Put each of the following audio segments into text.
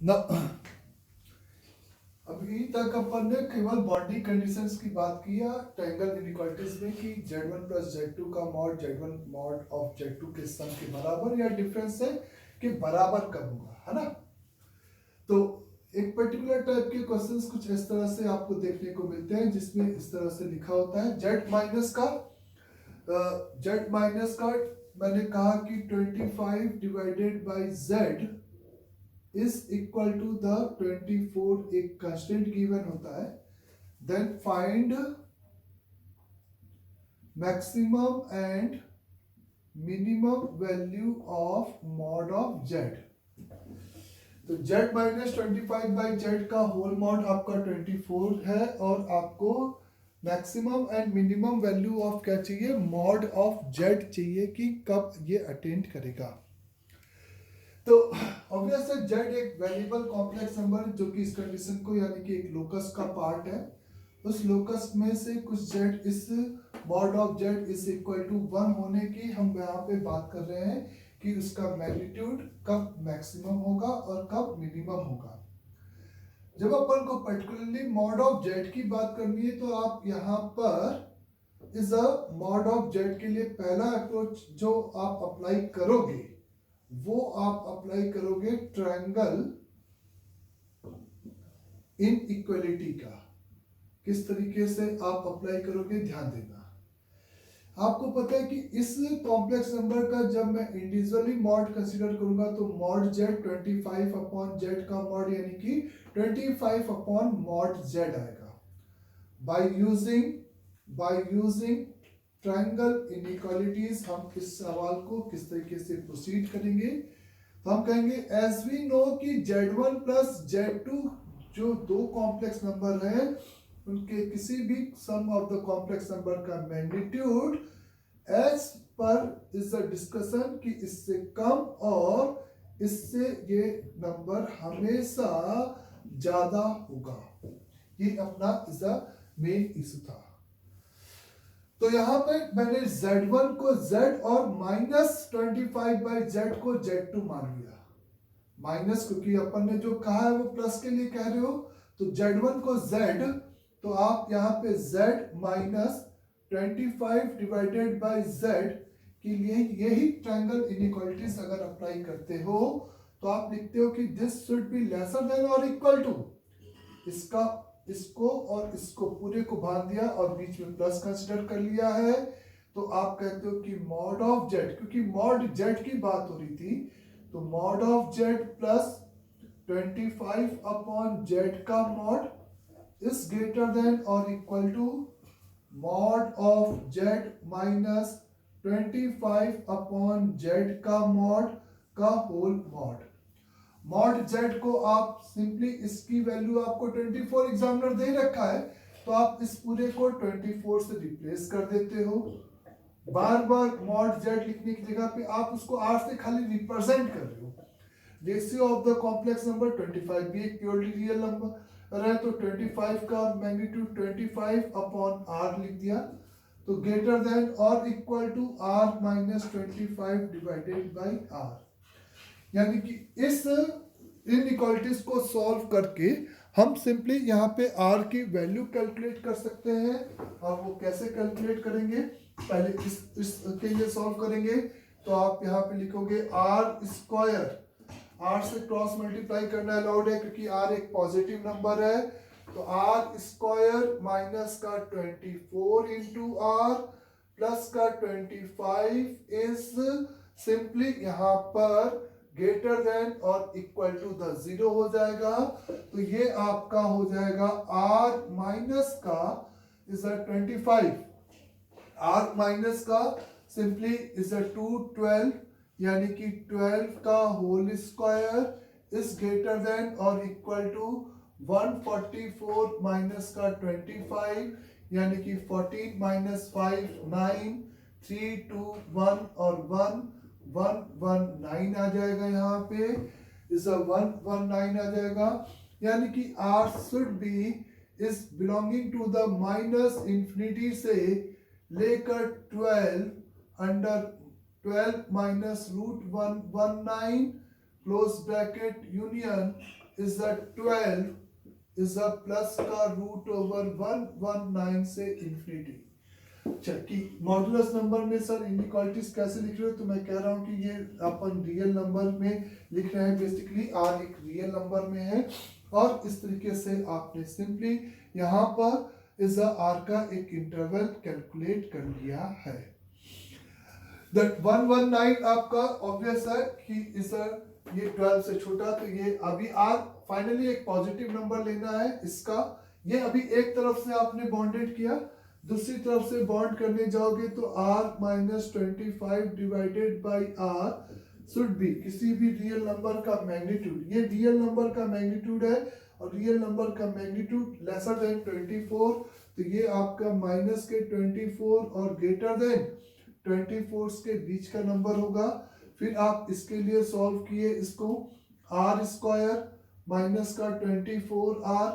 ना अभी तक अपन ने केवल बाउंड्री कंडीशंस की बात की है ट्रायंगल इनइक्वालिटीज में कि z1 प्लस z2 का mod z1 mod of z2 के सम के बराबर या डिफरेंस है कि बराबर कब होगा, है ना। तो एक पर्टिकुलर टाइप के क्वेश्चंस कुछ इस तरह से आपको देखने को मिलते हैं जिसमें इस तरह से लिखा होता है z माइनस का मैंने कहा कि 25 divided by z is equal to the 24 एक कंस्टेंट गिवन होता है, then find maximum and minimum value of mod of z। तो z माइनस 25 बाई जेड का होल मॉड आपका 24 है और आपको maximum and minimum value of क्या चाहिए, मॉड ऑफ z चाहिए कि कब ये अटेंड करेगा। तो ऑब्वियस है जेड एक वेरिएबल कॉम्प्लेक्स नंबर है जो कि इस कंडीशन को यानी कि एक लोकस का पार्ट है। उस लोकस में से कुछ जेड इस mod of Z is equal to 1 होने की हम यहाँ पे बात कर रहे हैं कि उसका मैग्नीट्यूड कब मैक्सिमम होगा और कब मिनिमम होगा। जब अपन को पर्टिकुलरली मॉड ऑफ जेड की बात करनी है तो आप यहाँ पर इस मॉड ऑफ जेड के लिए पहला अप्रोच जो आप अप्लाई करोगे वो आप अप्लाई करोगे ट्रायंगल इनइक्वालिटी का। किस तरीके से आप अप्लाई करोगे ध्यान देना। आपको पता है कि इस कॉम्प्लेक्स नंबर का जब मैं इंडिविजुअली मॉड कंसीडर करूंगा तो मॉड जेड 25 अपॉन जेड का मॉड यानी कि 25 अपॉन मॉड जेड आएगा। बाय यूजिंग ट्रायंगल इनइक्वालिटीज हम इस सवाल को किस तरीके से प्रोसीड करेंगे। तो हम कहेंगे एज वी नो कि z1 प्लस z2 जो दो कॉम्प्लेक्स नंबर हैं उनके किसी भी sum of the complex number का मैग्नीट्यूड एज पर इज अ डिस्कशन कि इससे कम और इससे ये नंबर हमेशा ज्यादा होगा। ये अपना इज अ मेन इशू था। तो यहां पे मैंने z1 को z और माइनस 25 बाई जेड को z2 मान लिया। माइनस क्योंकि अपन ने जो कहा है वो प्लस के लिए कह रहे हो तो z1 को z, तो आप यहाँ पे z minus 25 divided by z के लिए यही ट्रायंगल इनइक्वालिटीज अगर अप्लाई करते हो तो आप लिखते हो कि this should be lesser than और इक्वल टू, इसका इसको और इसको पूरे को बांध दिया और बीच में प्लस कंसिडर कर लिया है। तो आप कहते हो कि मॉड ऑफ जेड, क्योंकि मॉड जेड की बात हो रही थी तो mod of Z plus 25 upon Z का मॉड इज ग्रेटर देन और equal to mod of Z minus 25 upon Z का मॉड का होल मॉड। मॉड जेड को आप सिंपली इसकी वैल्यू आपको 24 एग्जामिनर दे रखा है तो आप इस पूरे को 24 से रिप्लेस कर देते हो। बार बार मॉड जेड लिखने की जगह पे आप उसको आर से खाली रिप्रेजेंट कर रहे हो। Ratio of the complex number 25 भी एक प्योरली रियल नंबर है तो 25 का मैग्नीट्यूड 25 अपॉन आर लिख दिया तो ग्रेटर देन और equal to R minus 25 divided by R. यानी कि इस इनइक्वालिटीज को सॉल्व करके हम सिंपली यहाँ पे r की वैल्यू कैलकुलेट कर सकते हैं। और वो कैसे कैलकुलेट करेंगे, पहले इसके लिए सॉल्व करेंगे तो आप यहाँ पे लिखोगे r स्क्वायर, r से क्रॉस मल्टीप्लाई करना अलाउड है क्योंकि r एक पॉजिटिव नंबर है तो r स्क्वायर माइनस का 24 इंटू r प्लस का 25 इज सिंपली यहाँ पर ग्रेटर देन और इक्वल टू द 0 हो जाएगा। तो ये आपका हो जाएगा r माइनस का इज अ 25, r माइनस का सिंपली इज अ 212 यानी कि 12 का whole square is greater than और इक्वल टू 144 माइनस का 25 यानी कि 14 माइनस 5 9 3 2 1 और 119 आ जाएगा। यहाँ पे इज 119 आ जाएगा यानी कि r should be is belonging to the minus infinity से लेकर 12 under 12 minus root 119 close bracket union is the 12 is the plus का रूट ओवर 119 से इंफिनिटी। अच्छा कि मॉडुलस नंबर में सर इनइक्वालिटीज कैसे लिख रहे हो, तो मैं कह रहा हूँ कि ये अपन रियल नंबर में लिख रहे हैं। बेसिकली आर एक रियल नंबर में है और इस तरीके से आपने सिंपली यहाँ पर इस आर का एक इंटरवल कैलकुलेट कर लिया है। दैट 119 आपका ऑब्वियस है कि इस ये 12 से छोटा, तो ये अभी आर फाइनली एक पॉजिटिव नंबर लेना है इसका। ये अभी एक तरफ से आपने बॉन्डेड किया, दूसरी तरफ से बॉन्ड करने जाओगे तो r minus 25 divided by r should B किसी भी रियल नंबर का मैग्नीट्यूड। ये रियल नंबर का मैग्नीट्यूड है और रियल नंबर का मैग्नीट्यूड लेसर देन 24, तो ये आपका माइनस के 24 और ग्रेटर देन 24 के बीच का नंबर होगा। फिर आप इसके लिए सॉल्व किए इसको, आर स्क्वायर माइनस का 24r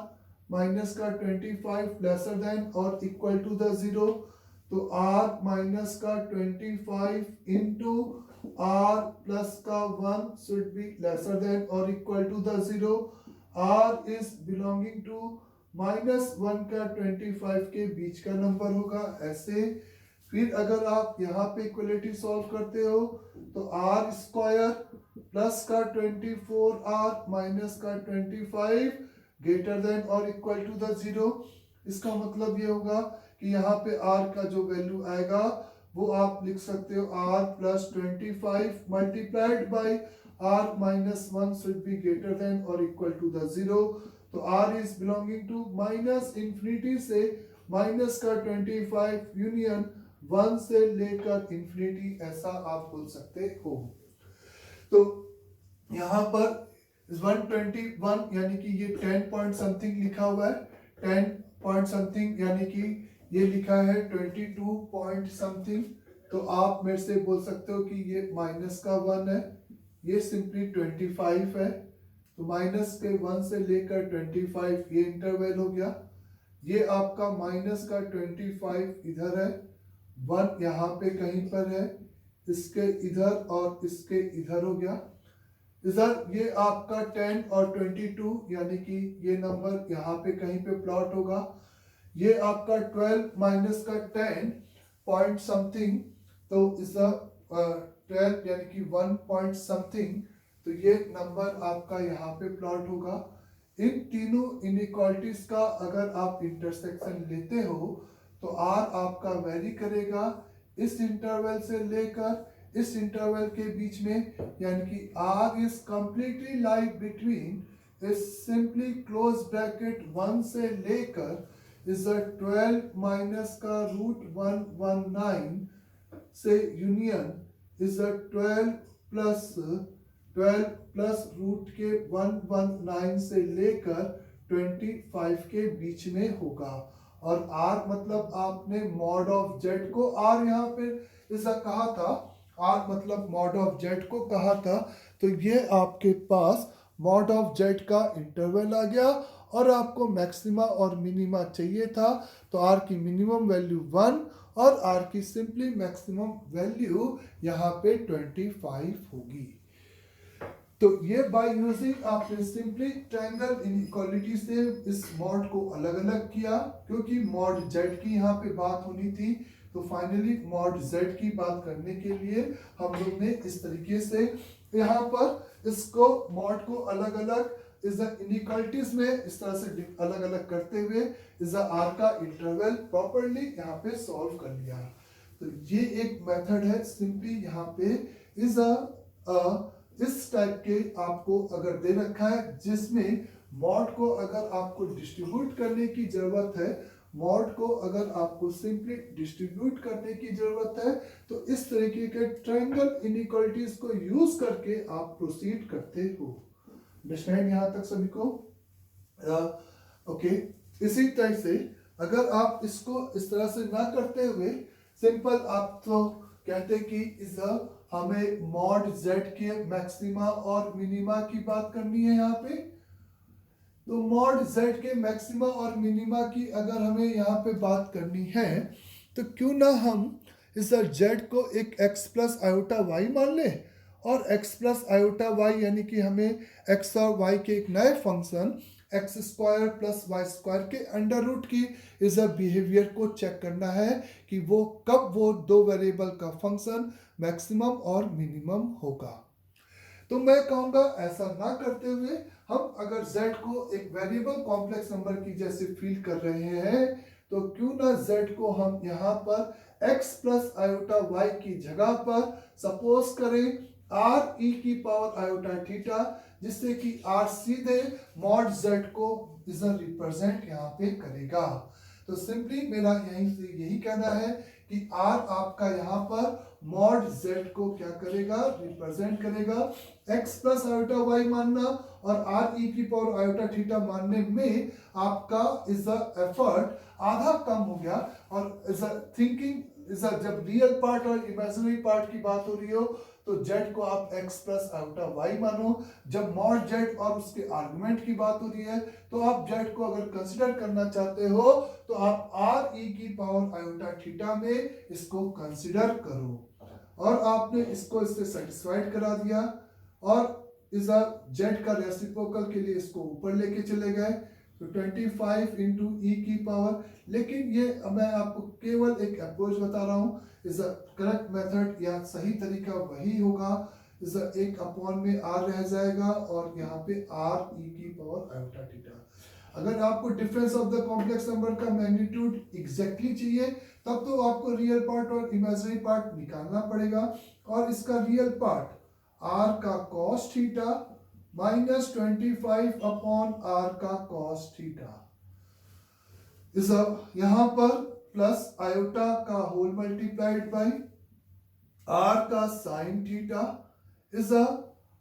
माइनस का 25 लेसर देन और इक्वल टू द 0, तो r माइनस का 25 इंटू r प्लस का 1 शुड बी लेसर देन और equal to the 0। r is belonging to minus 1 का 25 के बीच का नंबर होगा ऐसे। फिर अगर आप यहाँ पे इक्वलिटी सॉल्व करते हो तो आर स्क्वायर प्लस का 24r माइनस का 25 ग्रेटर देन और इक्वल टू द 0। इसका मतलब ये होगा कि यहाँ पे r का जो वैल्यू आएगा वो आप लिख सकते हो r plus 25 multiplied by r minus 1 should be greater than और इक्वल टू द 0। तो r is belonging to minus infinity से माइनस का 25 यूनियन 1 से लेकर इंफिनिटी, ऐसा आप बोल सकते हो। तो यहाँ पर 121 यानी कि ये 10 पॉइंट समथिंग लिखा हुआ है, 10 पॉइंट समथिंग यानी कि ये लिखा है 22 पॉइंट समथिंग, तो आप मेरे से बोल सकते हो कि ये माइनस का 1 है, ये सिंपली 25 है, तो माइनस के 1 से लेकर 25 ये इंटरवल हो गया। ये आपका माइनस का 25 इधर है, 1 यहाँ पे कहीं पर है, इसके इधर और इसके इधर हो गया। इधर ये आपका 10 और 22 यानी कि ये नंबर यहाँ पे कहीं पे प्लॉट होगा। ये आपका 12 माइनस का 10 पॉइंट समथिंग, तो इस 12 यानी कि 1 पॉइंट समथिंग, तो ये नंबर आपका यहाँ पे प्लॉट होगा। इन तीनों इनइक्वालिटीज का अगर आप इंटरसेक्शन लेते हो तो r आपका वेरी करेगा इस इंटरवल से लेकर इस इंटरवल के बीच में, यानी कि r is completely lie between इस सिंपली क्लोज ब्रैकेट 1 से लेकर इज 12 माइनस का रूट 119 से यूनियन इज 12 प्लस रूट के 119 से लेकर 25 के बीच में होगा। और r मतलब आपने मॉड ऑफ z को r यहाँ पे ऐसा कहा था, r मतलब मॉड ऑफ z को कहा था, तो ये आपके पास मॉड ऑफ z का इंटरवल आ गया और आपको मैक्सिमा और मिनिमा चाहिए था, तो r की मिनिमम वैल्यू 1 और r की सिंपली मैक्सिमम वैल्यू यहाँ पे 25 होगी। तो ये बाय यूजिंग आपने सिंपली ट्रायंगल इनइक्वालिटी से इस मॉड को अलग अलग किया, क्योंकि मॉड z की यहाँ पे बात होनी थी, तो फाइनली मॉड z की बात करने के लिए हम लोग ने इस तरीके से यहाँ पर इसको मॉड को अलग अलग इस इनइक्वालिटीज में इस तरह से अलग अलग करते हुए इस r का इंटरवल प्रॉपर्ली यहाँ पे सॉल्व कर लिया। तो ये एक मेथड है सिंपली यहाँ पे इस टाइप के आपको अगर दे रखा है जिसमें मॉड को अगर आपको डिस्ट्रीब्यूट करने की जरूरत है, मॉड को अगर आपको सिंपली डिस्ट्रीब्यूट करने की जरूरत है, तो इस तरीके के ट्रायंगल इनइक्वालिटीज को यूज करके आप प्रोसीड करते हो। अंडरस्टैंड यहाँ तक सभी को? ओके। इसी तरह से अगर आप इसको इस तरह से ना करते हुए सिंपल आप तो कहते कि इस हमें मॉड z के मैक्सिमा और मिनिमा की बात करनी है यहाँ पे, तो मॉड z के मैक्सिमा और मिनिमा की अगर हमें यहाँ पे बात करनी है तो क्यों ना हम इस z को एक x प्लस आयोटा y मान लें और x प्लस आयोटा वाई यानी कि हमें x और y के एक नए function X square plus Y square के अंडर रूट की इस बिहेवियर को चेक करना है कि वो कब वो दो वेरिएबल का फंक्शन मैक्सिमम और मिनिमम होगा। तो मैं कहूँगा ऐसा ना करते हुए हम अगर z को एक वेरिएबल कॉम्प्लेक्स नंबर की जैसे फील कर रहे हैं तो क्यों ना z को हम यहाँ पर x प्लस आयोटा y की जगह पर सपोज करें r e की पावर आयोटा थीटा, जिससे कि r सीधे मॉड z को इधर रिप्रेजेंट यहाँ पे करेगा। तो सिंपली मेरा यहीं से यही कहना है कि r आपका यहाँ पर मॉड z को क्या करेगा, रिप्रेजेंट करेगा। x प्लस आयोटा y मानना और r e की पावर आयोटा थीटा मानने में आपका इज एफर्ट आधा कम हो गया। और इज थिंकिंग इज जब रियल पार्ट और इमेजिनरी पार्ट की बात हो रही हो तो z को आप x प्लस आयोटा y मानो। जब मॉड z और उसके आर्गुमेंट की बात हो रही है तो आप z को अगर कंसिडर करना चाहते हो तो आप r e की पावर आयोटा थीटा में इसको कंसिडर करो। और आपने इसको इससे सेटिस्फाइड करा दिया और इस z का रेसिप्रोकल के लिए इसको ऊपर लेके चले गए तो 25 इंटू ई की पावर। लेकिन ये मैं आपको केवल एक अप्रोच बता रहा हूँ, इज अ करेक्ट मेथड या सही तरीका वही होगा। इज एक अपॉन में r रह जाएगा और यहाँ पे r e की पावर आयोटा थीटा। अगर आपको difference of the complex number का मैग्नीट्यूड एग्जैक्टली चाहिए तब तो आपको रियल पार्ट और इमेजिनरी पार्ट निकालना पड़ेगा। और इसका रियल पार्ट r का cos theta minus 25 upon r का cos थीटा इस यहाँ पर प्लस आयोटा का होल मल्टीप्लाइड बाई r का sine theta is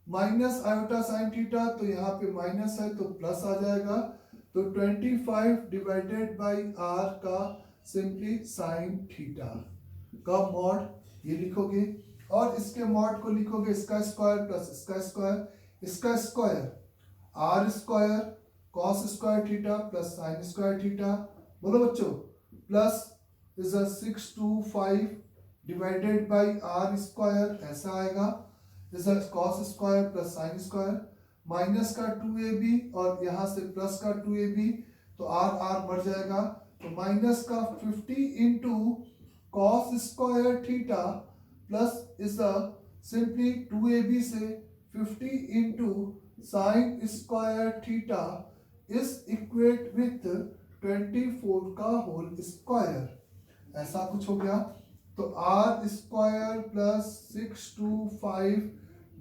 minus iota sine theta, तो यहाँ पे माइनस है तो प्लस आ जाएगा। तो 25 डिवाइडेड बाई r का सिंपली साइन थीटा का मॉड ये लिखोगे और इसके मॉड को लिखोगे इसका स्क्वायर प्लस इसका स्क्वायर, इसका square r square cos square theta plus sine square theta. बोलो बच्चों, plus is 625 divided by r square ऐसा आएगा, is cos square plus sine square, minus का 2ab और यहाँ से प्लस का 2ab तो r बढ़ जाएगा तो माइनस का 50 into cos square theta plus is simply 2ab से 50 into sine square theta is equate with 24 का होल स्क्वायर। ऐसा कुछ हो गया तो r square plus 625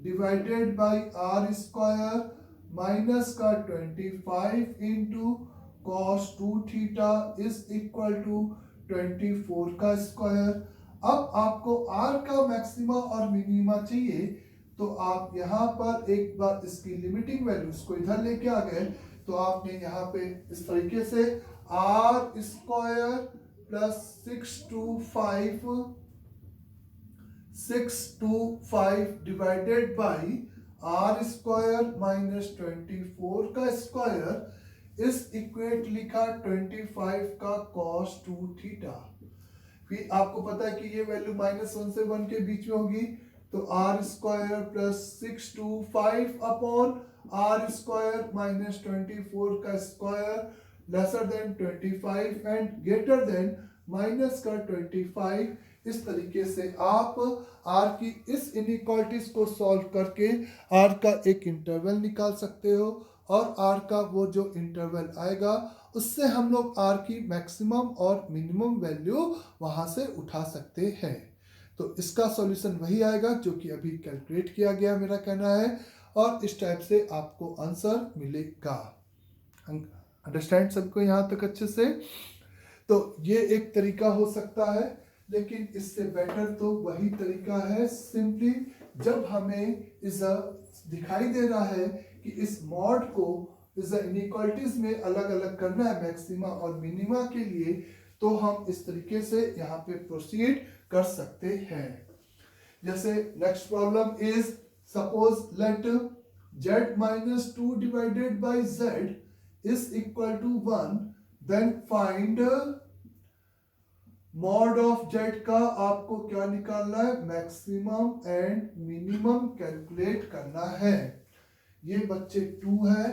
divided by r square minus का 25 into cos 2 theta is equal to 24 का square. अब आपको r का मैक्सिमा और मिनिमा चाहिए तो आप यहाँ पर एक बार इसकी लिमिटिंग वैल्यूज को इधर लेके आ गए तो आपने यहाँ पे इस तरीके से r square plus 625 divided by r square minus 24 का स्क्वायर इस इक्वेट लिखा 25 का cos 2 थीटा। फिर आपको पता है कि ये वैल्यू -1 से 1 के बीच में होगी तो r square plus 625 upon r square minus 24 का square lesser than 25 and greater then minus का 25। इस तरीके से आप r की इस इनइक्वालिटीज को सॉल्व करके r का एक इंटरवल निकाल सकते हो और r का वो जो इंटरवल आएगा उससे हम लोग r की मैक्सिमम और मिनिमम वैल्यू वहां से उठा सकते हैं। तो इसका सॉल्यूशन वही आएगा जो कि अभी कैलकुलेट किया गया मेरा कहना है और इस टाइप से आपको आंसर मिलेगा। अंडरस्टैंड सबको यहाँ तक अच्छे से? तो ये एक तरीका हो सकता है लेकिन इससे बेटर तो वही तरीका है सिंपली जब हमें इस दिखाई दे रहा है कि इस मॉड को इस इनइक्वालिटीज में अलग अलग करना है मैक्सिमा और मिनिमा के लिए तो हम इस तरीके से यहाँ पे प्रोसीड कर सकते हैं। जैसे next problem is suppose let z minus 2 divided by z is equal to 1 then find mod of Z का आपको क्या निकालना है, मैक्सिमम एंड मिनिमम कैलकुलेट करना है। ये बच्चे 2 है,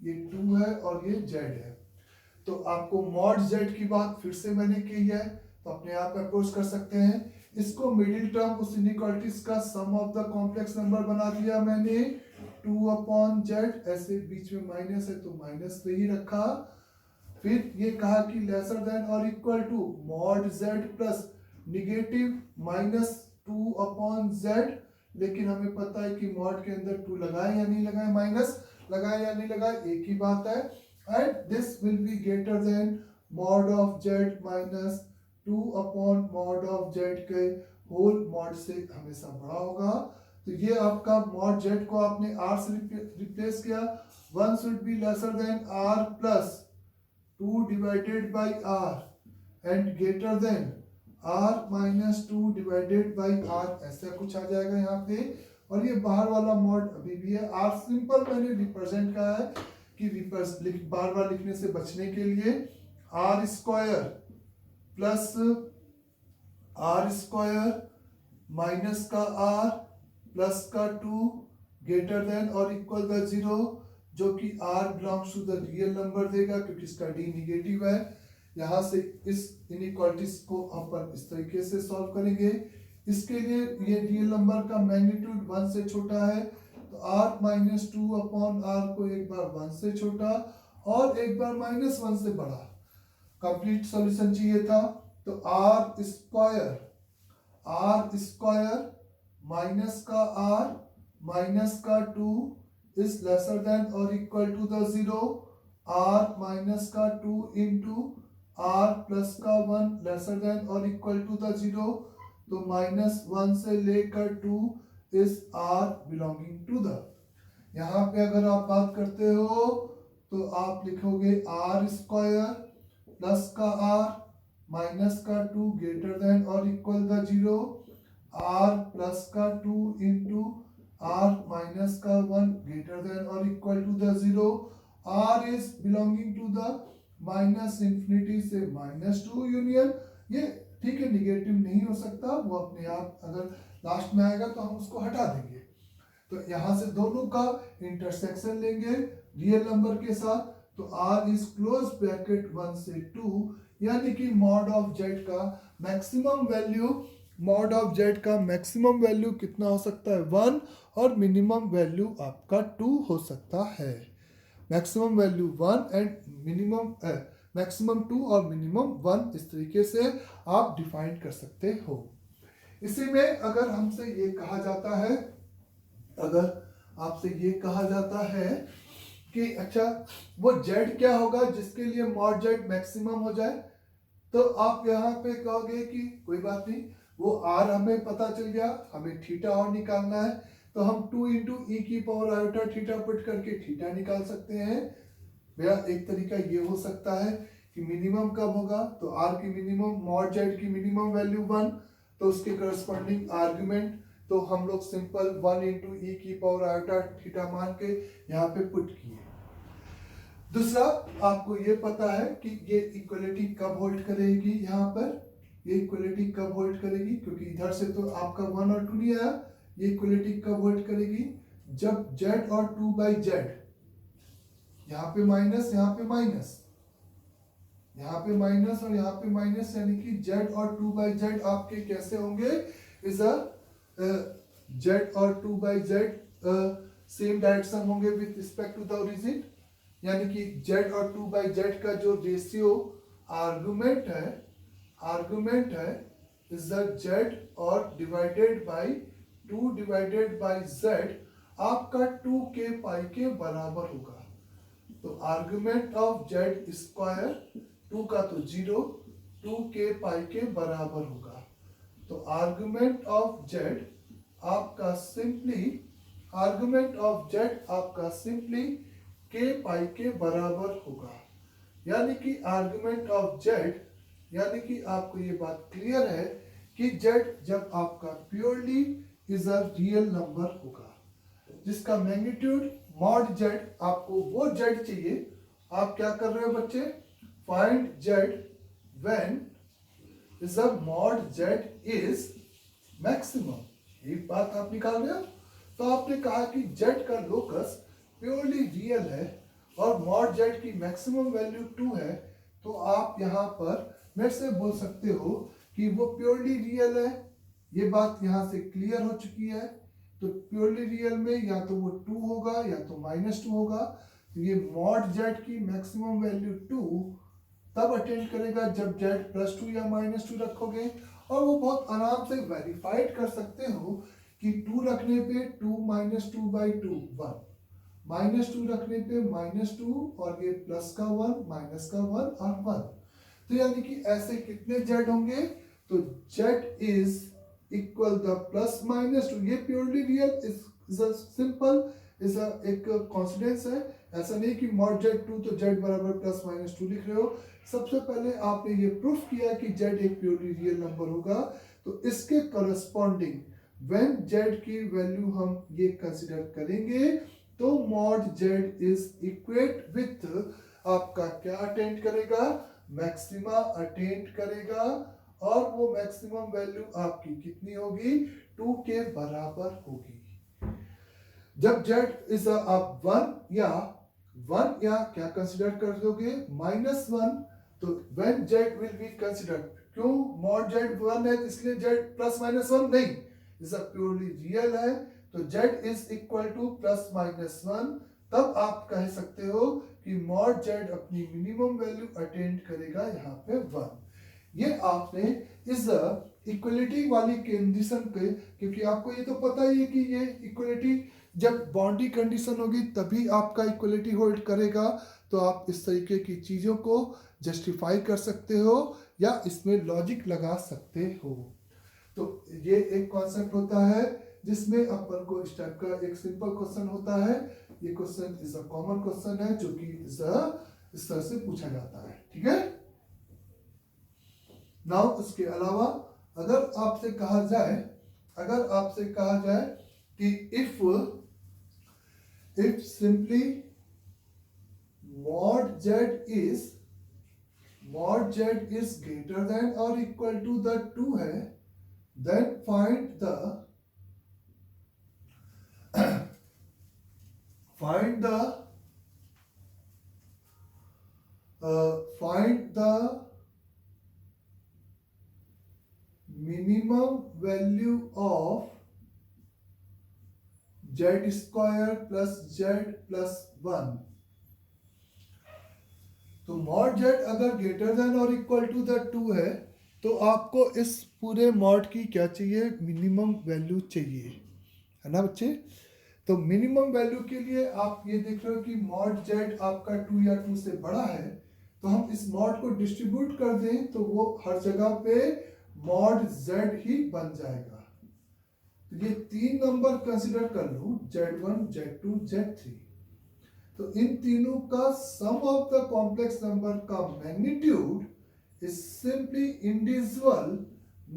ये 2 है और ये जेड है। तो आपको मॉड जेड की बात फिर से मैंने की है, तो अपने आप अप्रोच कर सकते हैं। इसको मिडिल टर्म उस इनइक्वालिटीज का सम ऑफ द कॉम्प्लेक्स नंबर बना दिया मैंने 2 अपॉन जेड, ऐसे बीच में माइनस है तो माइनस पे ही रखा। फिर ये कहा कि लेसर देन और equal to mod Z plus negative minus 2 upon Z, लेकिन हमें पता है कि मॉड के अंदर 2 लगाए या नहीं लगाए, माइनस लगाए या नहीं लगाए, एक ही बात है। And this will be greater then mod of Z minus 2 upon mod of Z के होल मॉड से हमेशा बड़ा होगा। तो ये आपका मॉड जेड को आपने आर से रिप्लेस किया, 1 should be lesser than R plus 2 divided by R and greater than r minus 2 divided by r, ऐसा कुछ आ जाएगा यहाँ पे। और ये बाहर वाला मॉड अभी भी है, r सिंपल मैंने रिप्रेजेंट कहा है कि बार बार लिखने से बचने के लिए r square plus r square minus का r प्लस का 2 ग्रेटर देन और इक्वल द 0, जो कि r belongs to the real number देगा क्योंकि इसका d निगेटिव है। यहाँ से इस इनइक्वालिटीज को अपन इस तरीके से सॉल्व करेंगे। इसके लिए ये रियल नंबर का मैग्नीट्यूड 1 से छोटा है, तो r माइनस 2 अपॉन r को एक बार 1 से छोटा और एक बार माइनस 1 से बड़ा कंप्लीट सॉल्यूशन चाहिए था। तो r स्क्वायर माइनस का r माइनस का 2 इज लेसर देन और equal to the 0, r minus का 2 इंटू r प्लस का 1 लेसर देन और इक्वल टू द 0, तो माइनस 1 से लेकर 2 is r belonging to the. यहाँ पे अगर आप बात करते हो तो आप लिखोगे r स्क्वायर प्लस का r माइनस का 2 ग्रेटर देन और इक्वल द 0, r प्लस का 2 इंटू r माइनस का 1 ग्रेटर देन और equal to the 0, r is belonging to the minus infinity से माइनस 2 यूनियन। ये ठीक है, निगेटिव नहीं हो सकता, वो अपने आप अगर लास्ट में आएगा तो हम उसको हटा देंगे। तो यहाँ से दोनों का इंटरसेक्शन लेंगे रियल नंबर के साथ, तो r इज क्लोज ब्रैकेट 1 से 2, यानी कि मॉड ऑफ जेड का मैक्सिमम वैल्यू कितना हो सकता है, 1, और मिनिमम वैल्यू आपका 2 हो सकता है। मैक्सिमम वैल्यू 1 एंड मैक्सिमम 2 और मिनिमम 1, इस तरीके से आप डिफाइन कर सकते हो। इसी में अगर हमसे ये कहा जाता है, अगर आपसे ये कहा जाता है कि अच्छा वो जेड क्या होगा जिसके लिए मॉड जेड मैक्सिमम हो जाए, तो आप यहाँ पे कहोगे कि कोई बात नहीं, वो आर हमें पता चल गया, हमें थीटा और निकालना है, तो हम 2 इंटू ई की पावर आयोटा थीटा पुट करके थीटा निकाल सकते हैं। भैया एक तरीका ये हो सकता है कि मिनिमम कब होगा, तो आर की मिनिमम, मॉड जेड की मिनिमम वैल्यू 1, तो उसके करस्पॉन्डिंग आर्गुमेंट तो हम लोग सिंपल 1 इंटू ई की पावर आयोटा थीटा मान के यहाँ पे पुट किए। दूसरा, आपको ये पता है कि ये इक्वलिटी कब होल्ड करेगी, यहाँ पर ये इक्वलिटी कब होल्ड करेगी, क्योंकि इधर से तो आपका 1 और 2 नहीं आया, ये इक्वलिटी कब होल्ड करेगी, जब z और 2 बाई जेड, यहाँ पे माइनस, यहाँ पे माइनस, यहाँ पे माइनस और यहाँ पे माइनस, यानी कि z और 2 बाई जेड आपके कैसे होंगे, इज z और 2 बाई जेड सेम डायरेक्शन होंगे with respect to the origin, यानी कि z और 2 बाई जेड का जो रेशियो आर्गुमेंट है इज द z और divided by 2 divided by z आपका 2 के पाई के बराबर होगा। तो आर्गुमेंट ऑफ z स्क्वायर 2 का तो 0, 2 के पाई के बराबर होगा। तो आर्गुमेंट ऑफ z आपका सिंपली के पाई के बराबर होगा, यानी कि आर्गुमेंट ऑफ z, यानी कि आपको ये बात क्लियर है कि z जब आपका purely is a real number होगा जिसका मैग्नीट्यूड मॉड z, आपको वो z चाहिए। आप क्या कर रहे हो बच्चे, find z when is a mod Z is maximum. एक बात आप निकाल रहे हो। तो आपने कहा कि जेड का लोकस प्योरली रियल है और मॉड जेड की मैक्सिमम वैल्यू 2 है, तो आप यहाँ पर मेरे से बोल सकते हो कि वो प्योरली रियल है। ये बात यहाँ से क्लियर हो चुकी है। तो प्योरली रियल में या तो वो 2 होगा या तो -2 होगा। तो ये मॉड जेड की मैक्सिमम वैल्यू 2 तब अटेंड करेगा जब जेड +2 या -2 रखोगे। और वो बहुत आराम से वेरीफाइड कर सकते हो कि 2 रखने पे 2 -2/2 1, -2 रखने पे -2 और ये प्लस का 1 माइनस का 1 और 1। तो यानी कि ऐसे कितने जेड होंगे? तो जेड इज इक्वल द +-2। ये purely real is a simple is a एक कॉन्सिडेंस है। ऐसा नहीं कि मॉड जेड 2 तो जेड बराबर +-2 लिख रहे हो। सबसे पहले आपने ये प्रूफ किया कि जेड एक प्योरली रियल नंबर होगा। तो इसके करस्पॉन्डिंग व्हेन जेड की वैल्यू हम ये कंसीडर करेंगे तो mod Z is equate with आपका क्या अटेंड करेगा? मैक्सिमा अटेंड करेगा। और वो मैक्सिमम वैल्यू आपकी कितनी होगी? 2 के बराबर होगी। जब जेड इज आप 1 या क्या कंसिडर कर दोगे? -1। तो when Z will be considered, क्यों मॉड जेड 1 है इसलिए जेड +-1 नहीं, इज अ प्योरली रियल है। तो जेड इज इक्वल टू +-1। तब आप कह सकते हो कि मॉड जेड अपनी मिनिमम वैल्यू अटेंड करेगा यहाँ पे 1। ये आपने इस इक्वलिटी वाली कंडीशन के, क्योंकि आपको ये तो पता ही है कि ये इक्वलिटी जब बाउंड्री कंडीशन होगी तभी आपका इक्वलिटी होल्ड करेगा। तो आप इस तरीके की चीज़ों को जस्टिफाई कर सकते हो या इसमें लॉजिक लगा सकते हो। तो ये एक कॉन्सेप्ट होता है जिसमें अपन को इस टाइप का एक सिंपल क्वेश्चन होता है। ये question is a common question है जो कि इस तरह से पूछा जाता है। ठीक है। नाउ उसके अलावा अगर आपसे कहा जाए कि if simply mod z is greater than or equal to the 2 है, then find the minimum value of z square plus z plus 1। तो मॉड जेड अगर ग्रेटर देन और इक्वल टू द 2 है तो आपको इस पूरे मॉड की क्या चाहिए? मिनिमम वैल्यू चाहिए, है ना बच्चे। तो मिनिमम वैल्यू के लिए आप ये देख रहे हो कि मॉड जेड आपका 2 या 2 से बड़ा है, तो हम इस मॉड को डिस्ट्रीब्यूट कर दें तो वो हर जगह पे मॉड जेड ही बन जाएगा। तो ये 3 नंबर कंसिडर कर लूं, z1 z2 z3। तो इन तीनों का सम ऑफ द कॉम्प्लेक्स नंबर का magnitude is simply individual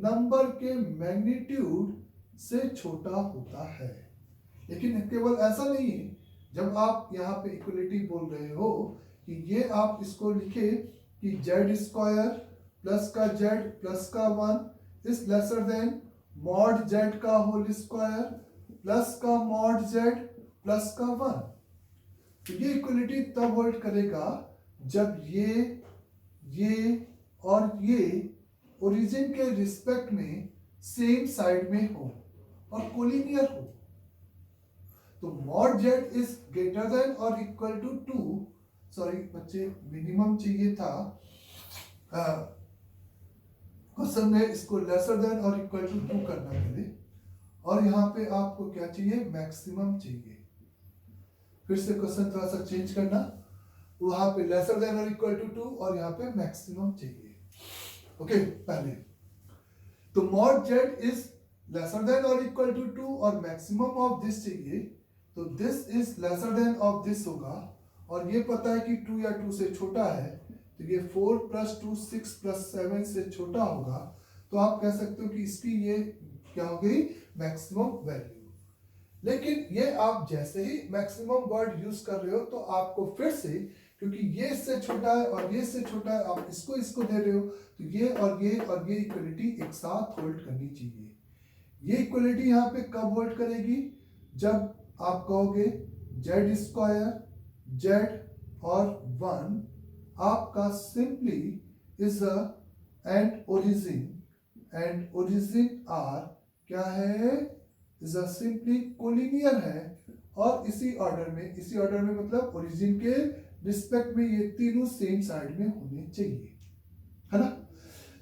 number के मैग्नीट्यूड से छोटा होता है। लेकिन केवल ऐसा नहीं है, जब आप यहाँ पे इक्वलिटी बोल रहे हो कि ये आप इसको लिखे कि जेड स्क्वायर प्लस का जेड प्लस का 1 is lesser then mod Z का होल स्क्वायर प्लस का मॉड जेड प्लस का 1। तो ये इक्वलिटी तब होल्ड करेगा जब ये और ये ओरिजिन के रिस्पेक्ट में सेम साइड में हो और कोलिनियर हो। तो mod Z is greater than और इक्वल टू 2, सॉरी बच्चे मिनिमम चाहिए था, क्वेश्चन में इसको लेसर देन और इक्वल टू 2 करना पहले, और यहाँ पे आपको क्या चाहिए? मैक्सिमम चाहिए। फिर से क्वेश्चन थोड़ा सा चेंज करना, वहां पे लेसर देन और इक्वल टू 2 और यहाँ पे मैक्सिमम चाहिए। ओके पहले तो mod Z is lesser than और इक्वल टू 2 और मैक्सिमम ऑफ दिस चाहिए, तो this is lesser then of this होगा। और ये पता है कि 2 या 2 से छोटा है, तो ये 4 + 2 6 + 7 से छोटा होगा। तो आप कह सकते हो कि इसकी ये क्या हो गई? Maximum value. लेकिन ये आप जैसे ही मैक्सिमम वर्ड यूज कर रहे हो तो आपको फिर से क्योंकि ये इससे छोटा है और ये इससे छोटा है, आप इसको इसको दे रहे हो, तो ये और ये इक्वलिटी एक साथ होल्ड करनी चाहिए। ये इक्वलिटी यहाँ पे कब होल्ड करेगी, जब आप कहोगे जेड स्क्वायर जेड और 1 आपका simply is and origin are क्या है, इज सिंपली कोलिनियर है, और इसी ऑर्डर में मतलब ओरिजिन के रिस्पेक्ट में ये तीनों सेम साइड में होने चाहिए, है ना।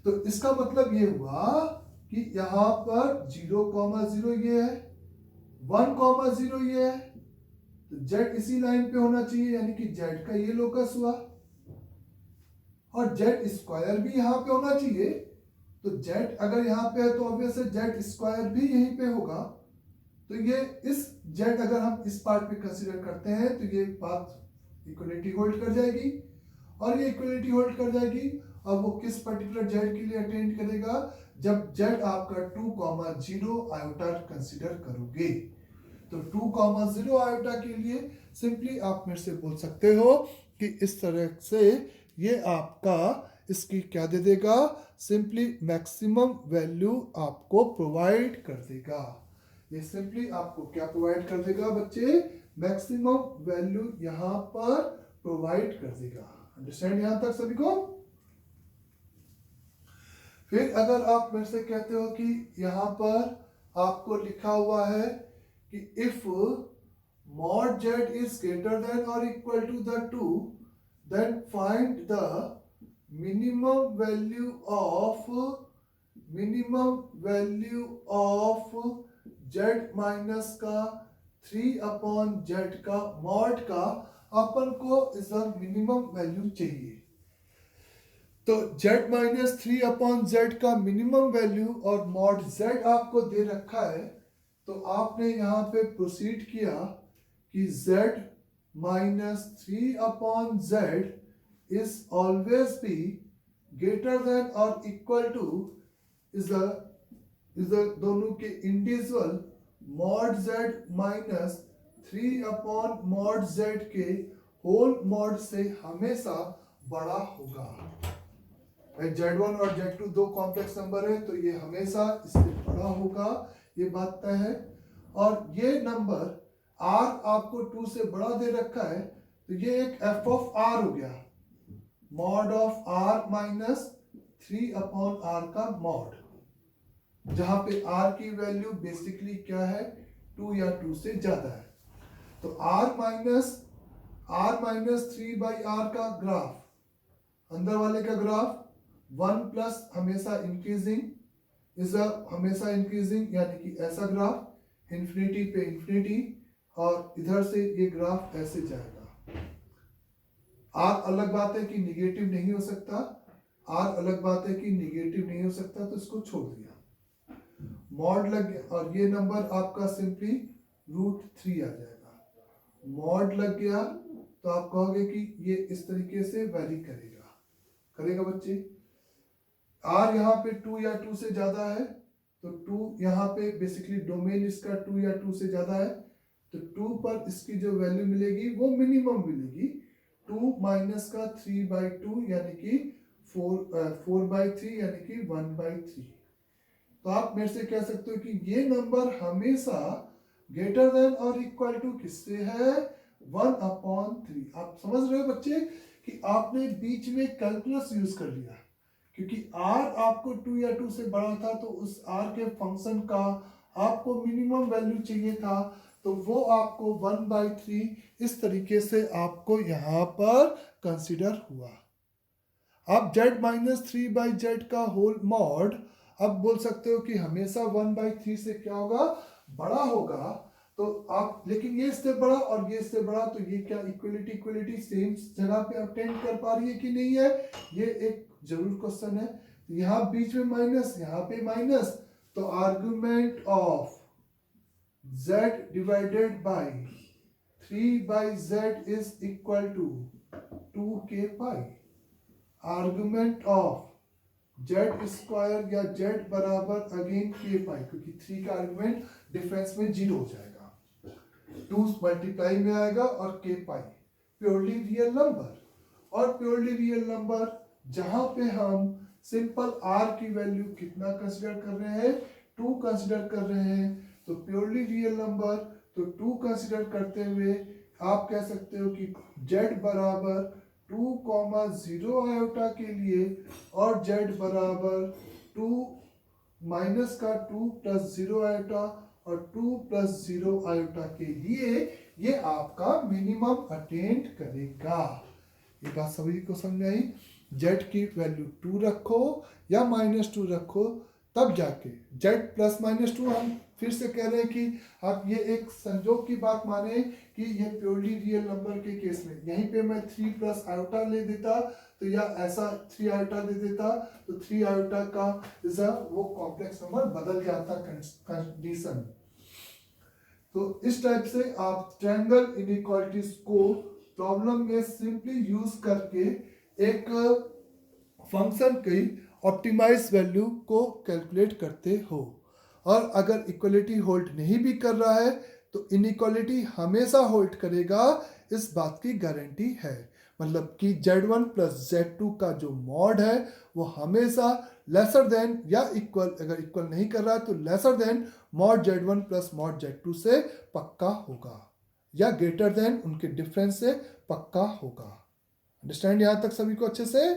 तो इसका मतलब ये हुआ कि यहां पर 0,0 ये है, 1,0 ये है, तो जेड इसी लाइन पे होना चाहिए, यानी कि जेड का ये लोकस हुआ, और जेड स्क्वायर भी यहां पे होना चाहिए। तो जेड अगर यहां पे है तो ऑब्वियस है जेड स्क्वायर भी यहीं पे होगा। तो ये इस जेड अगर हम इस पार्ट पे कंसीडर करते हैं तो ये बात इक्वलिटी होल्ड कर जाएगी, और ये इक्वलिटी होल्ड कर जाएगी। और वो किस पर्टिकुलर जेड के लिए अटेंड करेगा, जब जेड आपका 2,0 आयोटा कंसीडर करोगे। तो 2,0 आयोटा के लिए सिंपली आप मेरे से बोल सकते हो कि इस तरह से ये आपका इसकी क्या दे देगा, सिंपली मैक्सिमम वैल्यू आपको प्रोवाइड कर देगा। ये सिंपली आपको क्या प्रोवाइड कर देगा बच्चे, मैक्सिमम वैल्यू यहां पर प्रोवाइड कर देगा। अंडरस्टैंड यहां तक सभी को। फिर अगर आप मेरे से कहते हो कि यहां पर आपको लिखा हुआ है कि if mod z is greater than or equal to the 2, then find the minimum value of z minus का 3/z का mod का अपन को इस मिनिमम वैल्यू चाहिए। तो z माइनस 3/z का मिनिमम वैल्यू और मॉड z आपको दे रखा है। तो आपने यहाँ पे प्रोसीड किया कि z minus 3/z is always be greater than और इक्वल टू इज दोनों के individual mod z minus 3/mod z के होल मॉड से हमेशा बड़ा होगा। z1 और z2 दो कॉम्प्लेक्स नंबर है, तो ये हमेशा इससे बड़ा होगा, ये बात तय है। और ये नंबर r आपको 2 से बड़ा दे रखा है, तो ये एक f ऑफ r हो गया, mod of r minus 3/r का मॉड, जहां पे r की वैल्यू बेसिकली क्या है, 2 या 2 से ज्यादा है। तो r माइनस 3/r का ग्राफ, अंदर वाले का ग्राफ 1 प्लस हमेशा इंक्रीजिंग हमेशा इंक्रीजिंग, यानी कि ऐसा ग्राफ इंफिनिटी पे इंफिनिटी, और इधर से ये ग्राफ ऐसे जाएगा। आर अलग बात है कि निगेटिव नहीं हो सकता, तो इसको छोड़ दिया, मॉड लग गया, और ये नंबर आपका सिंपली √3 आ जाएगा। मॉड लग गया तो आप कहोगे कि ये इस तरीके से वैरी करेगा बच्चे। r यहाँ पे 2 या 2 से ज्यादा है, तो 2 यहाँ पे बेसिकली डोमेन इसका 2 या 2 से ज्यादा है, तो 2 पर इसकी जो वैल्यू मिलेगी वो मिनिमम मिलेगी, 2 माइनस का 3/2 यानी कि 4/3 यानी कि 1/3। तो आप मेरे से कह सकते हो कि ये नंबर हमेशा ग्रेटर देन और इक्वल टू किससे है, 1/3। आप समझ रहे हो बच्चे कि आपने बीच में कैलकुलस यूज कर लिया, क्योंकि r आपको 2 या 2 से बड़ा था, तो उस r के फंक्शन का आपको मिनिमम वैल्यू चाहिए था, तो वो आपको 1/3 इस तरीके से आपको यहाँ पर कंसिडर हुआ। अब z माइनस 3/z का होल मॉड, अब बोल सकते हो कि हमेशा 1/3 से क्या होगा, बड़ा होगा। तो आप, लेकिन ये इससे बड़ा और ये इससे बड़ा, तो ये क्या इक्वलिटी सेम जगह पे अटेंड कर पा रही है कि नहीं है, ये एक जरूर क्वेश्चन है। यहाँ बीच में माइनस, यहाँ पे माइनस, तो argument of z divided by 3/z is equal to 2k pi. Argument of z square या z बराबर अगेन k पाई, क्योंकि 3 का आर्गुमेंट डिफरेंस में 0 हो जाएगा, 2 मल्टीप्लाई में आएगा और k पाई प्योरली रियल नंबर। और प्योरली रियल नंबर जहां पे हम सिंपल r की वैल्यू कितना कंसिडर कर रहे हैं, 2 कंसिडर कर रहे हैं, तो प्योरली रियल नंबर तो 2 कंसिडर करते हुए आप कह सकते हो कि z बराबर 2,0 आयोटा के लिए और z बराबर 2 माइनस का 2 प्लस 0 आयोटा और 2 प्लस 0 आयोटा के लिए ये आपका मिनिमम अटेंड करेगा। ये बात सभी को समझ में आई। z की वैल्यू 2 रखो या -2 रखो, तब जाके z प्लस -2 हम फिर से कह रहे हैं कि आप ये एक संजोग की बात माने कि ये प्योरली रियल नंबर के केस में यहीं पे मैं 3 प्लस आयोटा ले देता तो या ऐसा 3 आयोटा ले देता तो 3 आयोटा का वो कॉम्प्लेक्स नंबर बदल जाता कंडीशन। तो इस टाइप से आप ट्रायंगल इनइक्वालिटीज को प्रॉब्लम में सिंपली यूज करके एक फंक्शन की ऑप्टिमाइज वैल्यू को कैलकुलेट करते हो। और अगर इक्वलिटी होल्ड नहीं भी कर रहा है तो इनइक्वालिटी हमेशा होल्ड करेगा, इस बात की गारंटी है। मतलब कि z1 प्लस z2 का जो मॉड है वो हमेशा लेसर देन या इक्वल, अगर इक्वल नहीं कर रहा है तो lesser than mod z1 plus mod z2 से पक्का होगा या ग्रेटर देन उनके डिफरेंस से पक्का होगा। अंडरस्टैंड यहाँ तक सभी को अच्छे से?